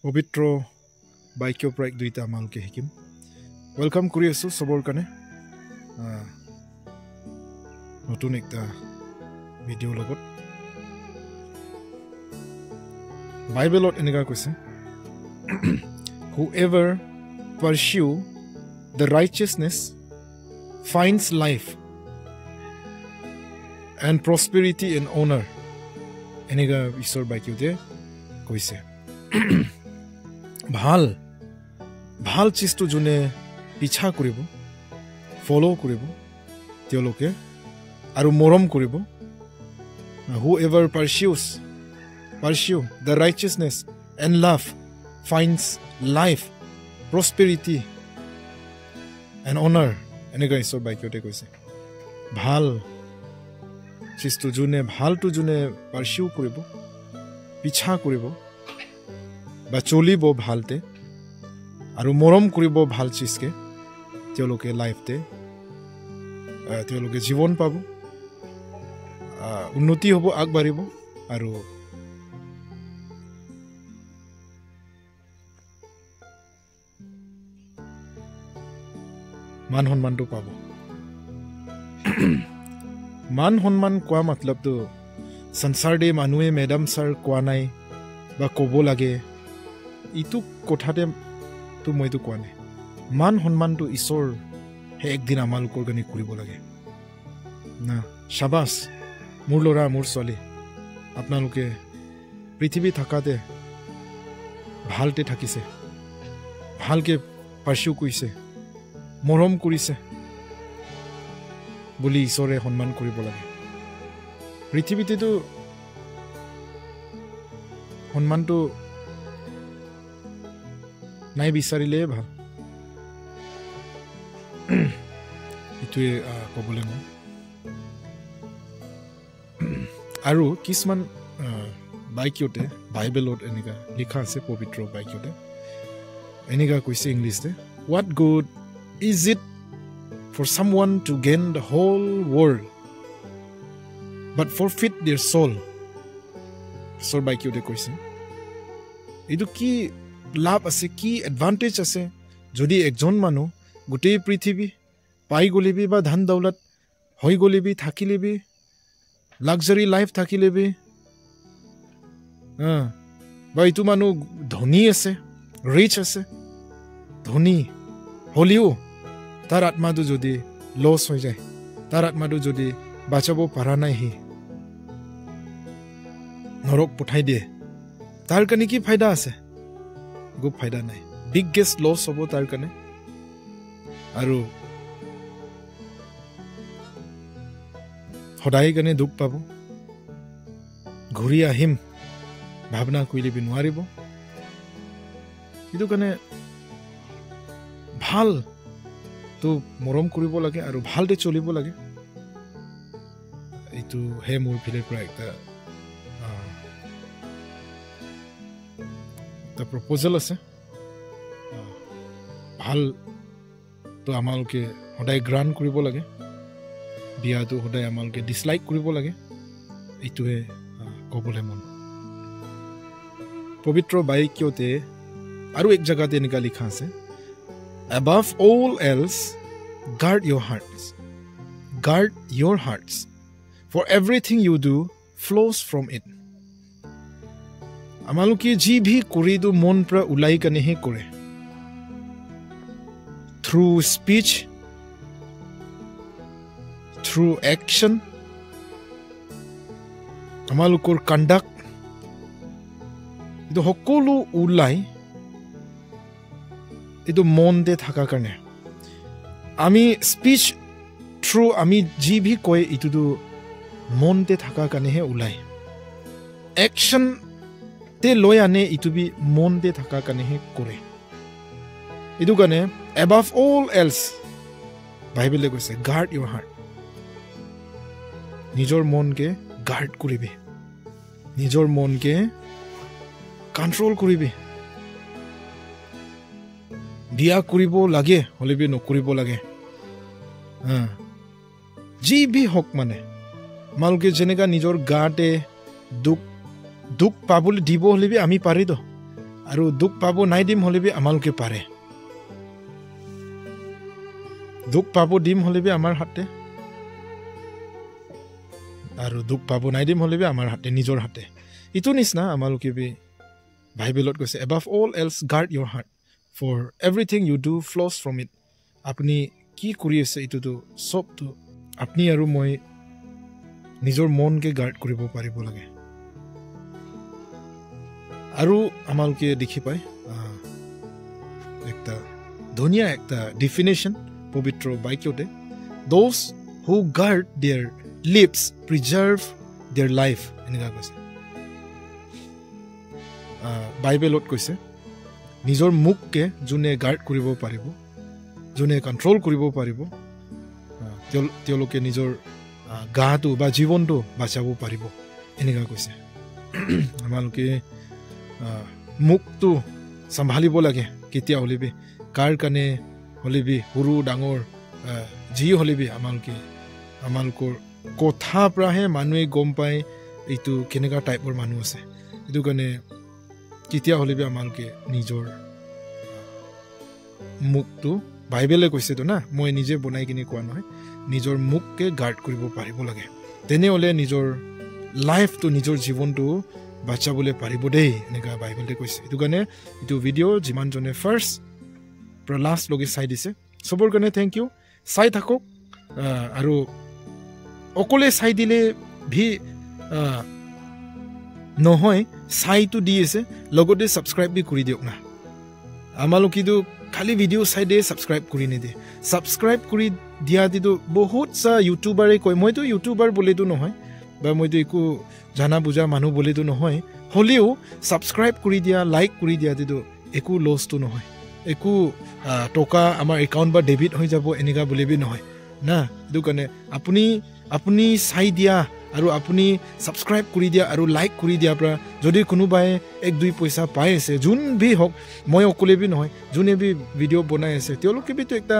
পবিত্ৰ বাক্যৰ পৰা দুইটা আমালোকে শিকিম ওয়েলকাম কৰি আছো সবৰ কাৰণে নতুন একটা ভিডিঅ' লগত বাইবেলত এনেকা কৈছে whoever pursue the righteousness finds life and prosperity and honor এনেকা ঈশ্বৰ বাক্যতে কৈছে ভাল ভাল চিজটো যোনে পিছা কৰিব ফলো কৰিব তেওঁলোকে আৰু মৰম কৰিব whoever pursue the righteousness and love finds life prosperity and honor এনেকা ঈশ্বৰ বাক্যতে কৈছে ভাল চিজটো যোনে ভালটো যোনে পাৰ্চিউ কৰিব পিছা কৰিব বা চলিব ভালতে আৰু মৰম কৰিব ভাল চিজকে তেওঁলোকে লাইফতে তেওঁলোকে জীৱন পাব উন্নতি হ'ব আগবাঢ়িব আৰু মান সন্মানটো পাব মান সন্মান কোৱা মতলবটো সংসাৰ দে মানুহে মেডাম ছাৰ কোৱা নাই বা ক'ব লাগে ইটো কথাতে তো মইতো কোৱা নাই মান সন্মানটো ঈশ্বৰ হে একদিন আমালোকৰ কাৰণে কৰিব লাগে না শাবাছ মোৰ ল'ৰা মোৰ ছোৱালী আপোনালোকে পৃথিৱী থাকাতে ভালতে থাকিছে ভালকে পাৰ্চিউ কৰিছে মৰম কৰিছে বুলি ঈশ্বৰে সন্মান কৰিব লাগে পৃথিৱীতেতো সন্মানটো নাই বিচাৰিলে ভাল এইটোৱে ক'বলৈ মই আৰু কিছুমান বাক্যতে বাইবেলত এনেকা লিখা আছে পবিত্ৰ বাক্যতে এনেকা কৈছে ইংলিছতে what good is it for someone to gain the whole world but forfeit their soul ঈশ্বৰ বাক্যতে কৈছে এইটো কি লাভ আছে কি এডভান্টেজ আছে যদি একজন মানুহ গোটেই পৃথিৱী পাই গলিবি বা ধন দৌলত হৈ গলিবি থাকিলিবি লাক্সাৰি লাইফ থাকিলিবি বা এইটো মানুহ ধনী আছে ৰিচ আছে ধনী হলিও তাৰ আত্মাটো যদি লছ হৈ যায় তাৰ আত্মাটো যদি বাচাব পৰা নাই সি নৰক পঠাই দিয়ে তাৰ কাৰণে কি ফাইদা আছে একো ফাইদা নাই বিগেষ্ট লছ হ'ব তাৰ কাৰণে আৰু সদায় কাৰণে দুখ পাব ঘূৰি আহিম ভাৱনা কৰিলে নোৱাৰিব সেইটো কাৰণে ভাল তো মৰম কৰিব লাগে আৰু ভালতে চলিব লাগে এইটো হে মোৰ ফিলৰ পৰা এটা প্ৰপ'জেল আছে ভাল তো আমালোকে সদায় গ্ৰাণ্ট কৰিব লাগে বিয়াটো সদায় আমালোকে ডিছলাইক কৰিব লাগে এইটোৱে ক'বলৈ মন পবিত্ৰ বাক্যতে আৰু এক জেগাতে এনেকুৱা লিখা আছে above all else guard your hearts for everything you do flows from it আমালোকে যি ভি কৰিটো মন পৰা ওলাই কানেহে কৰে through speech through action আমালোকৰ কণ্ডাক্ট এইটো সকলো ওলাই এইটো মনতে থকা কাৰণে আমি স্পিচ থ্ৰু আমি যি ভি কয় এইটোতো মনতে থকা কাৰণেহে ওলাই একশ্যন তে লৈ আনে এইটো বি মনতে থকা কাৰণেহে কৰে এইটো কাৰণে এবাভ অল এলছ বাইবেলে কৈছে গাৰ্ড ইউৰ হাৰ্ট নিজৰ মনকে গাৰ্ড কৰিবি নিজৰ মনকে কণ্ট্ৰল কৰিবি বিয়া কৰিব লাগে হলেবি নকৰিব লাগে যি ভি হক মানে মালকে যেনেকা নিজৰ গাতে দুখ পাবলৈ দিব হলেবি আমি পাৰি দ আৰু দুখ পাব নাই দিম হলেবি আমালোকে পাৰে দুখ পাব দিম হলেবি আমাৰ হাতে আৰু দুখ পাব নাই দিম হলেবি আমাৰ হাতে নিজৰ হাতে ইটো নিচিনা আমালোকে বি বাইবেলত কৈছে above all else guard your heart for everything you do flows from it আপুনি কি কৰি আছে ইটোতো সবটো আপুনি আৰু মই নিজৰ মনকে গাৰ্ড কৰিব পাৰিব লাগে আৰু আমালোকে দেখি পাই একটা ধুনীয়া একটা ডেফিনেশ্যন পবিত্ৰ বাক্যতে those who guard their lips preserve their life এনেকা কৈছে বাইবেলত কৈছে নিজৰ মুখকে যোনে গাৰ্ড কৰিব পাৰিব যোনে কন্ট্ৰোল কৰিব পাৰিব তেওঁলোকে নিজৰ গাটো বা জীৱনটো বাচাব পাৰিব এনেকা কৈছে আমালোকে মুখটো সম্ভালিব লাগে কেতিয়া হলিবি কাৰ কানে হলিবি সৰু ডাঙৰ যি হলিবি আমালোকৰ কথা প্ৰাহে মানুহে গম পায় এইটো কেনেকা টাইপৰ মানুহ আছে এইটো কাৰণে কেতিয়া হলিবি আমালোকে নিজৰ মুখটো বাইবেলে কৈছে তো না মই নিজে বনাই কিনে কোৱা নহয় নিজৰ মুখকে গাৰ্ড কৰিব পাৰিব লাগে তেনেহলে নিজৰ লাইফটো নিজৰ জীৱনটো বাচাবলৈ পাৰিব দেই এনেকা বাইবেলে কৈছে এইটো কাৰণে এইটো ভিডিঅ' যিমান জনে ফাৰ্ষ্ট পৰা লাষ্ট লগে চাই দিছে সবৰ কাৰণে থেংক ইউ চাই থাকক আৰু অকলে চাই দিলে ভি নহয় চাইটো দি আছে লগতে সাবস্ক্ৰাইব বি কৰি দিয়ক না আমালোকিটো খালি ভিডিঅ' চাই দিয়ে সাবস্ক্ৰাইব কৰি নিদিয়ে সাবস্ক্ৰাইব কৰি দিয়া দিটো বহুত সা ইউটিউবাৰে কয় মইতো ইউটিউবাৰ বলিতো নহয় বা মইতো একো জানা বুজা মানুহ বলিতো নহয় হলেও সাবস্ক্ৰাইব কৰি দিয়া লাইক কৰি দিয়া দিটো একো লছটো নহয় একো টকা আমাৰ একাউণ্ট বা ডেবিট হৈ যাব এনেকা বলিবি নহয় না এইটো কাৰণে আপুনি চাই দিয়া আৰু আপুনি সাবস্ক্ৰাইব কৰি দিয়া আৰু লাইক কৰি দিয়া পৰা যদি কোনোবাই 1-2 পইচা পাই আছে যোন বি হওক মই অকলে বি নহয় যোনে বি ভিডিঅ' বনাই আছে তেওঁলোকে বিতো একটা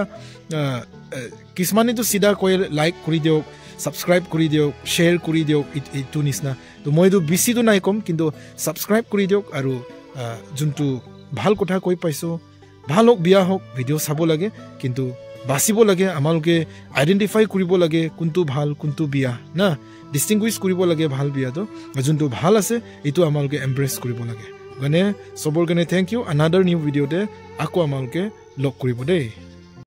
কিছুমানেতো চিধা কৈ লাইক কৰি দিয়ক সাবস্ক্ৰাইব কৰি দিয়ক শ্বেয়াৰ কৰি দিয়ক এইটো নিচিনা তো মইতো বেছিতো নাই কম কিন্তু সাবস্ক্ৰাইব কৰি দিয়ক আৰু যোনটো ভাল কথা কৈ পাইছো ভাল হওক বিয়া হওক ভিডিঅ' চাব লাগে কিন্তু বাচিব লাগে আমালোকে আইডেন্টিফাই কৰিব লাগে কোনটো ভাল কোনটো বিয়া না ডিস্টিংগুইশ কৰিব লাগে ভাল বিয়াটো যোনটো ভাল আছে এইটো আমালোকে এমব্ৰেছ কৰিব লাগে মানে সবৰ কাৰণে থেংক ইউ আনাদাৰ নিউ ভিডিঅ'তে আকৌ আমালোকে লগ কৰিব দেই